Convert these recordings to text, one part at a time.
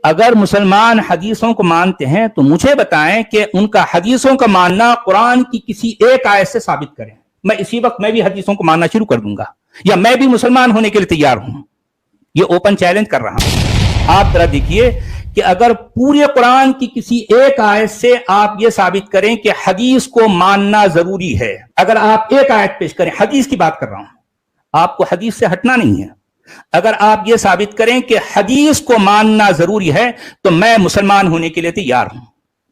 अगर मुसलमान हदीसों को मानते हैं तो मुझे बताएं कि उनका हदीसों का मानना कुरान की किसी एक आयत से साबित करें। मैं इसी वक्त मैं भी हदीसों को मानना शुरू कर दूंगा, या मैं भी मुसलमान होने के लिए तैयार हूं। ये ओपन चैलेंज कर रहा हूं। आप जरा देखिए कि अगर पूरे कुरान की किसी एक आयत से आप ये साबित करें कि हदीस को मानना जरूरी है, अगर आप एक आयत पेश करें, हदीस की बात कर रहा हूं, आपको हदीस से हटना नहीं है, अगर आप ये साबित करें कि हदीस को मानना जरूरी है तो मैं मुसलमान होने के लिए तैयार हूं।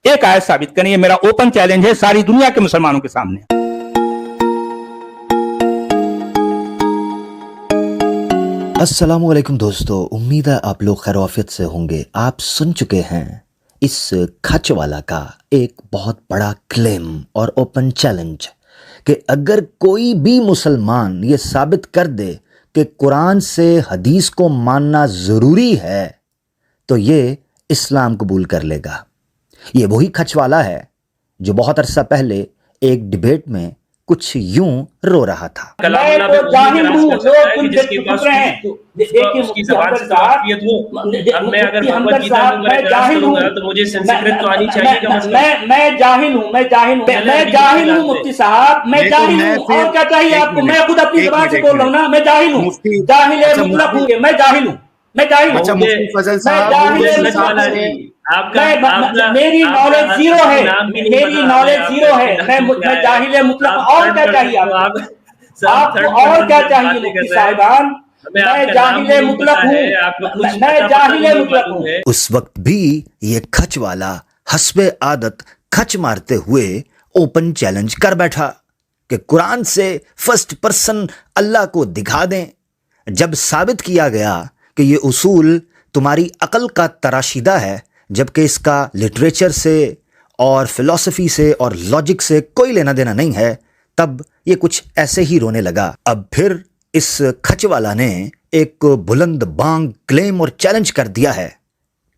एक आयत साबित करें, ये मेरा ओपन चैलेंज है सारी दुनिया के मुसलमानों के सामने। अस्सलामुअलैकुम दोस्तों, उम्मीद है आप लोग खैरियत से होंगे। आप सुन चुके हैं इस खचवाला का एक बहुत बड़ा क्लेम और ओपन चैलेंज कि अगर कोई भी मुसलमान ये साबित कर दे कि कुरान से हदीस को मानना ज़रूरी है तो ये इस्लाम कबूल कर लेगा। ये वही खचवाला है जो बहुत अरसा पहले एक डिबेट में कुछ यूं रो रहा था। मैं तो जाहिल हूं, लोग तुम चुप रहे हैं। देखिए मुफ्ती अहमद साहब, मैं अगर मोहम्मद गीता में मैं जाहिल हूं तो मुझे संस्कृत तो आनी चाहिए। मैं जाहिल हूं मुफ्ती साहब, मैं जाहिल हूं। और क्या चाहिए आपको? मैं खुद अपनी जबान से बोल रहा हूं ना, मैं जाहिल हूं, जाहिल है मुतलक हूं, मैं जाहिल हूं, मैं जाहिल हूं। अच्छा मुफ्ती फजल साहब, मेरी नॉलेज जीरो है, मेरी नॉलेज जीरो है, मैं जाहिल मुतलक। और क्या चाहिए आपको? और क्या चाहिए मुफ्ती साहिबान? मैं जाहिल मुतलक हूं, मैं जाहिल मुतलक हूं। उस वक्त भी ये खच वाला हस्बे आदत खच मारते हुए ओपन चैलेंज कर बैठा कि कुरान से फर्स्ट पर्सन अल्लाह को दिखा दें। जब साबित किया गया कि ये उसूल तुम्हारी अकल का तराशीदा है, जबकि इसका लिटरेचर से और फिलॉसफी से और लॉजिक से कोई लेना देना नहीं है, तब ये कुछ ऐसे ही रोने लगा। अब फिर इस खचवाला ने एक बुलंद बांग क्लेम और चैलेंज कर दिया है।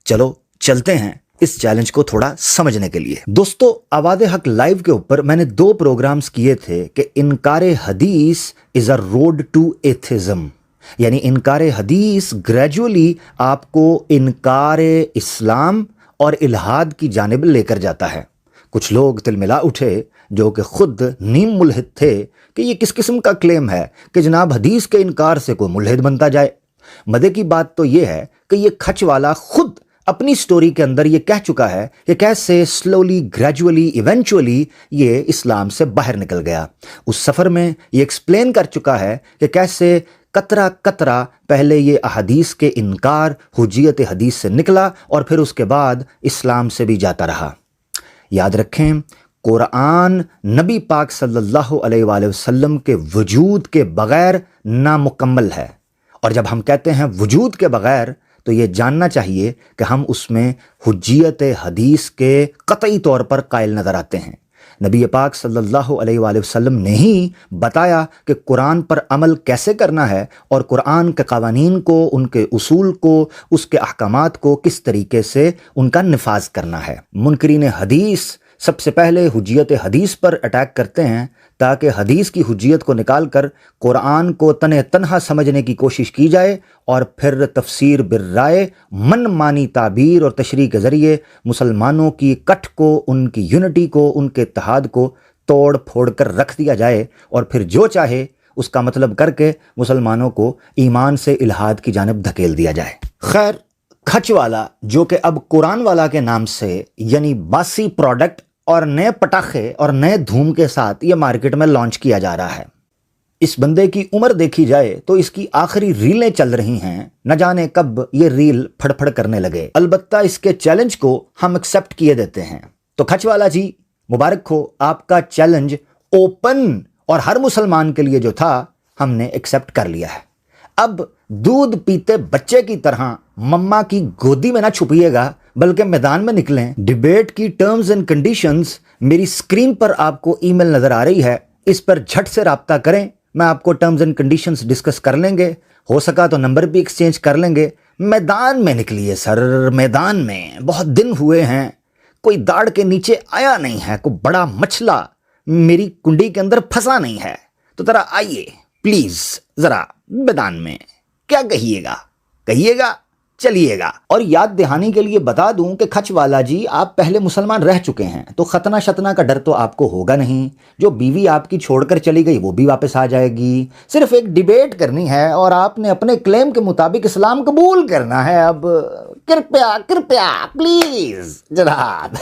चलो चलते हैं इस चैलेंज को थोड़ा समझने के लिए। दोस्तों, आवाज़े हक लाइव के ऊपर मैंने 2 प्रोग्राम्स किए थे कि इनकारे हदीस is a road to atheism, यानी इनकार हदीस ग्रेजुअली आपको इनकार इस्लाम और इल्हाद की जानिब लेकर जाता है। कुछ लोग तिलमिला उठे जो कि खुद नीम मुल्हिद थे कि ये किस किस्म का क्लेम है कि जनाब हदीस के इनकार से कोई मुल्हिद बनता जाए। मज़े की बात तो ये है कि ये खच वाला खुद अपनी स्टोरी के अंदर ये कह चुका है कि कैसे स्लोली ग्रेजुअली इवेंचुअली ये इस्लाम से बाहर निकल गया। उस सफ़र में ये एक्सप्लेन कर चुका है कि कैसे कतरा कतरा पहले ये अहदीस के इनकार हुज्जियत हदीस से निकला और फिर उसके बाद इस्लाम से भी जाता रहा। याद रखें, कुरान नबी पाक सल्लल्लाहु अलैहि वसल्लम के वजूद के बग़ैर नामुकम्मल है। और जब हम कहते हैं वजूद के बग़ैर तो ये जानना चाहिए कि हम उसमें हुज्जियत हदीस के क़तई तौर पर कायल नज़र आते हैं। नबी पाक सल्लल्लाहु अलैहि वसल्लम ने ही बताया कि कुरान पर अमल कैसे करना है और कुरान के क़वानीन को, उनके उसूल को, उसके अहकामात को किस तरीके से उनका निफाज करना है। मुनकरीन हदीस सबसे पहले हुज्जियत हदीस पर अटैक करते हैं ताकि हदीस की हुज्जियत को निकाल कर कुरान को तने तन्हा समझने की कोशिश की जाए और फिर तफसीर बिर्राए मन मानी ताबीर और तशरीह के ज़रिए मुसलमानों की कठ को, उनकी यूनिटी को, उनके इत्तेहाद को तोड़ फोड़ कर रख दिया जाए और फिर जो चाहे उसका मतलब करके मुसलमानों को ईमान से इल्हाद की जानिब धकेल दिया जाए। खैर, खच वाला जो कि अब कुरान वाला के नाम से यानी बासी प्रोडक्ट और नए पटाखे और नए धूम के साथ ये मार्केट में लॉन्च किया जा रहा है। इस बंदे की उम्र देखी जाए तो इसकी आखिरी रीलें चल रही हैं, न जाने कब ये रील फड़फड़ करने लगे। अलबत्ता इसके चैलेंज को हम एक्सेप्ट किए देते हैं। तो खचवाला जी, मुबारक हो, आपका चैलेंज ओपन और हर मुसलमान के लिए जो था हमने एक्सेप्ट कर लिया है। अब दूध पीते बच्चे की तरह मम्मा की गोदी में ना छुपिएगा, बल्कि मैदान में निकलें। डिबेट की टर्म्स एंड कंडीशंस मेरी स्क्रीन पर आपको ईमेल नज़र आ रही है, इस पर झट से राब्ता करें। मैं आपको टर्म्स एंड कंडीशंस डिस्कस कर लेंगे, हो सका तो नंबर भी एक्सचेंज कर लेंगे। मैदान में निकलिए सर, मैदान में। बहुत दिन हुए हैं, कोई दाढ़ के नीचे आया नहीं है, कोई बड़ा मछला मेरी कुंडी के अंदर फंसा नहीं है। तो ज़रा आइए प्लीज़, ज़रा मैदान में। क्या कहिएगा? चलिएगा। और याद दहानी के लिए बता दूं कि खचवाला जी, आप पहले मुसलमान रह चुके हैं, तो खतना शतना का डर तो आपको होगा नहीं। जो बीवी आपकी छोड़कर चली गई वो भी वापस आ जाएगी। सिर्फ एक डिबेट करनी है और आपने अपने क्लेम के मुताबिक इस्लाम कबूल करना है। अब कृपया कृपया प्लीज जनाब।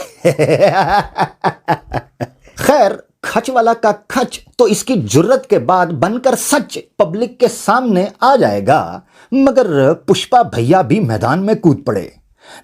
खैर, खचवाला का खच तो इसकी जुर्रत के बाद बनकर सच पब्लिक के सामने आ जाएगा, मगर पुष्पा भैया भी मैदान में कूद पड़े।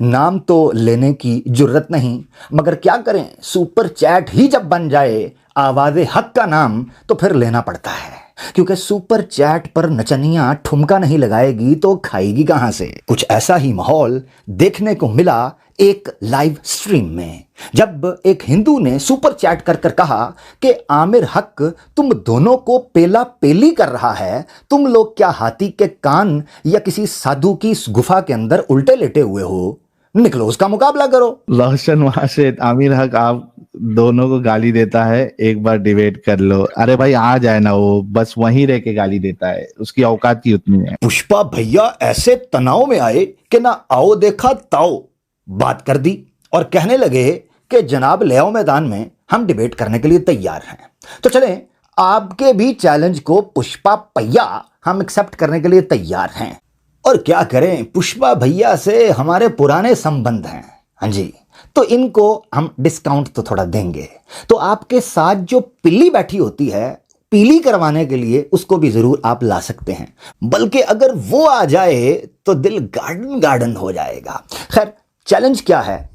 नाम तो लेने की जुर्रत नहीं, मगर क्या करें, सुपर चैट ही जब बन जाए आवाज़े हक का नाम तो फिर लेना पड़ता है। क्योंकि सुपर चैट पर नचनिया ठुमका नहीं लगाएगी तो खाएगी कहां से। कुछ ऐसा ही माहौल देखने को मिला एक लाइव स्ट्रीम में, जब एक हिंदू ने सुपर चैट कर कर कहा कि आमिर हक तुम दोनों को पेला पेली कर रहा है। तुम लोग क्या हाथी के कान या किसी साधु की गुफा के अंदर उल्टे लेटे हुए हो? निकलो, उसका मुकाबला करो। रोशन वहां से आमिर हक आप दोनों को गाली देता है, एक बार डिबेट कर लो। अरे भाई आ जाए ना, वो बस वहीं रह के गाली देता है, उसकी औकात ही उतनी है। पुष्पा भैया ऐसे तनाव में आए कि ना आओ देखा ताओ बात कर दी और कहने लगे कि जनाब ले आओ मैदान में, हम डिबेट करने के लिए तैयार हैं। तो चलें, आपके भी चैलेंज को पुष्पा भैया हम एक्सेप्ट करने के लिए तैयार हैं। और क्या करें, पुष्पा भैया से हमारे पुराने संबंध हैं, हाँ जी, तो इनको हम डिस्काउंट तो थोड़ा देंगे। तो आपके साथ जो पिल्ली बैठी होती है, पीली करवाने के लिए उसको भी जरूर आप ला सकते हैं। बल्कि अगर वो आ जाए तो दिल गार्डन गार्डन हो जाएगा। खैर, चैलेंज क्या है?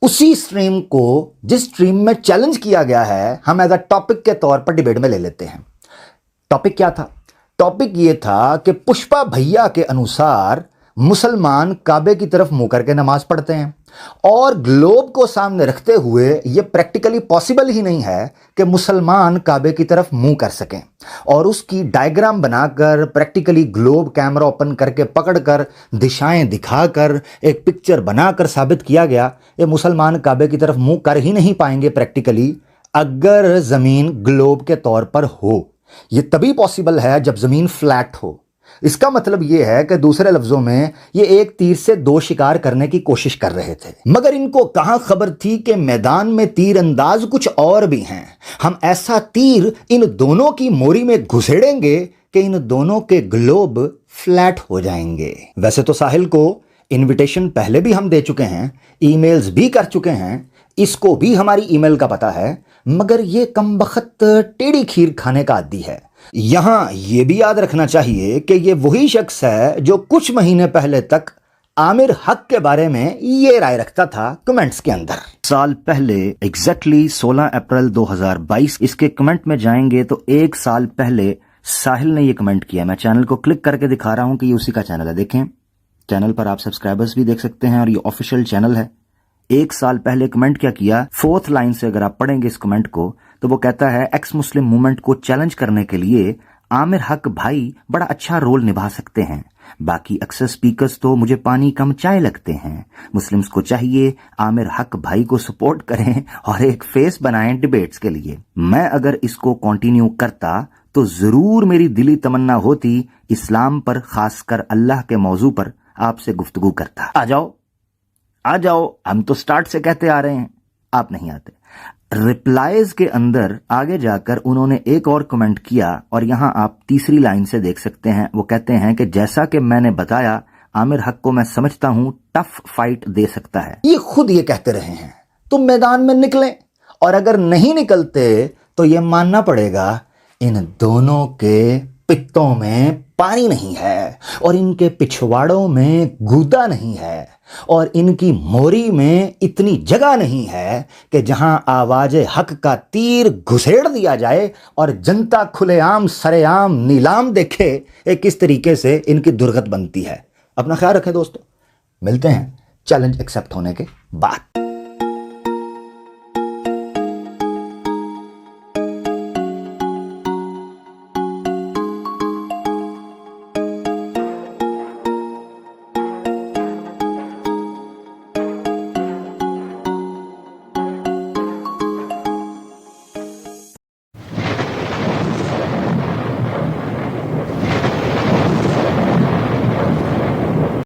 उसी स्ट्रीम को जिस स्ट्रीम में चैलेंज किया गया है, हम एज अ टॉपिक के तौर पर डिबेट में ले लेते हैं। टॉपिक क्या था? टॉपिक ये था कि पुष्पा भैया के अनुसार मुसलमान काबे की तरफ मुंह करके नमाज पढ़ते हैं और ग्लोब को सामने रखते हुए ये प्रैक्टिकली पॉसिबल ही नहीं है कि मुसलमान काबे की तरफ मुंह कर सकें। और उसकी डायग्राम बनाकर प्रैक्टिकली ग्लोब कैमरा ओपन करके पकड़कर दिशाएं दिखाकर एक पिक्चर बनाकर साबित किया गया ये मुसलमान काबे की तरफ मुंह कर ही नहीं पाएंगे प्रैक्टिकली, अगर ज़मीन ग्लोब के तौर पर हो। ये तभी पॉसिबल है जब ज़मीन फ्लैट हो। इसका मतलब यह है कि दूसरे लफ्जों में ये एक तीर से दो शिकार करने की कोशिश कर रहे थे, मगर इनको कहां खबर थी कि मैदान में तीर अंदाज कुछ और भी हैं। हम ऐसा तीर इन दोनों की मोरी में घुसेड़ेंगे कि इन दोनों के ग्लोब फ्लैट हो जाएंगे। वैसे तो साहिल को इनविटेशन पहले भी हम दे चुके हैं, ईमेल्स भी कर चुके हैं, इसको भी हमारी ईमेल का पता है, मगर ये कमबख्त टेढ़ी खीर खाने का आदी है। यहां यह भी याद रखना चाहिए कि ये वही शख्स है जो कुछ महीने पहले तक आमिर हक के बारे में ये राय रखता था कमेंट्स के अंदर। साल पहले एग्जैक्टली 16 अप्रैल 2022 इसके कमेंट में जाएंगे तो एक साल पहले साहिल ने ये कमेंट किया। मैं चैनल को क्लिक करके दिखा रहा हूं कि ये उसी का चैनल है। देखें, चैनल पर आप सब्सक्राइबर्स भी देख सकते हैं और ये ऑफिशियल चैनल है। एक साल पहले कमेंट क्या किया, 4th लाइन से अगर आप पढ़ेंगे इस कमेंट को तो वो कहता है, एक्स मुस्लिम मूवमेंट को चैलेंज करने के लिए आमिर हक भाई बड़ा अच्छा रोल निभा सकते हैं। बाकी अक्सर स्पीकर्स तो मुझे पानी कम चाय लगते हैं। मुस्लिम्स को चाहिए आमिर हक भाई को सपोर्ट करें और एक फेस बनाएं डिबेट्स के लिए। मैं अगर इसको कंटिन्यू करता तो जरूर मेरी दिली तमन्ना होती इस्लाम पर, खासकर अल्लाह के मौजू पर आपसे गुफ्तगू करता। आ जाओ, हम तो स्टार्ट से कहते आ रहे हैं, आप नहीं आते। रिप्लाईज के अंदर आगे जाकर उन्होंने एक और कमेंट किया और यहां आप तीसरी लाइन से देख सकते हैं। वो कहते हैं कि जैसा कि मैंने बताया, आमिर हक को मैं समझता हूं टफ फाइट दे सकता है। ये खुद ये कहते रहे हैं, तुम मैदान में निकलें, और अगर नहीं निकलते तो ये मानना पड़ेगा इन दोनों के पित्तों में पानी नहीं है और इनके पिछवाड़ों में गूदा नहीं है और इनकी मोरी में इतनी जगह नहीं है कि जहां आवाज़े हक का तीर घुसेड़ दिया जाए और जनता खुलेआम सरेआम नीलाम देखे किस तरीके से इनकी दुर्गत बनती है। अपना ख्याल रखें दोस्तों, मिलते हैं चैलेंज एक्सेप्ट होने के बाद।